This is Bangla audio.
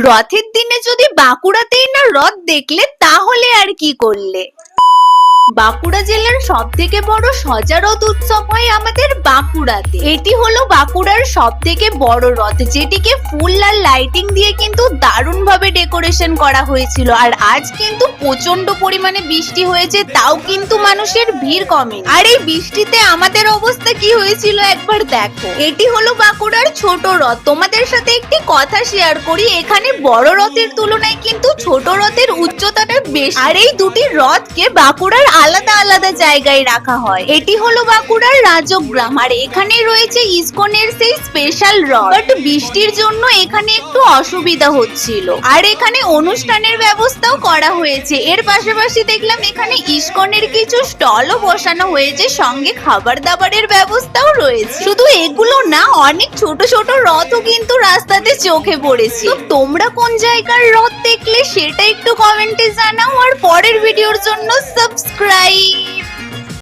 রথের দিনে যদি বাঁকুড়াতেই না রথ দেখলে তাহলে আর কি করলে। বাঁকুড়া জেলার সব থেকে বড় সজা রথ উৎসব হয় আমাদের বাঁকুড়াতে। এটি হলো বাঁকুড়ার সব থেকে বড় রথ, যেটিকে ফুল আর লাইটিং দিয়ে কিন্তু দারুণ ভাবে ডেকোরেশন করা হয়েছিল। আর আজ কিন্তু প্রচন্ড পরিমাণে বৃষ্টি হয়েছে, তাও কিন্তু মানুষের ভিড় কমে। আর এই বৃষ্টিতে আমাদের অবস্থা কি হয়েছিল একবার দেখো। এটি হলো বাঁকুড়ার ছোট রথ। তোমাদের সাথে একটি কথা শেয়ার করি, এখানে বড় রথের তুলনায় কিন্তু ছোট রথের উচ্চতাটা বেশি। আর এই দুটি রথকে বাঁকুড়ার আলাদা আলাদা জায়গায় রাখা হয়। এটি হলো বাঁকুড়ার রাজগ্রাম, আর এখানে রয়েছে ইসকনের সেই স্পেশাল রথ। বাট বৃষ্টির জন্য এখানে একটু অসুবিধা হচ্ছিল। আর এখানে অনুষ্ঠানের ব্যবস্থাও করা হয়েছে। এর পাশাপাশি দেখলাম এখানে ইসকনের কিছু স্টলও বসানো হয়েছে, সঙ্গে খাবার দাবারের ব্যবস্থাও রয়েছে। শুধু এগুলো না, অনেক ছোট ছোট রথও কিন্তু রাস্তাতে চোখে পড়েছে। তো তোমরা কোন জায়গার রথ দেখলে সেটা একটু কমেন্টে জানাও, আর পরের ভিডিওর জন্য সাবস্ক্রাইব।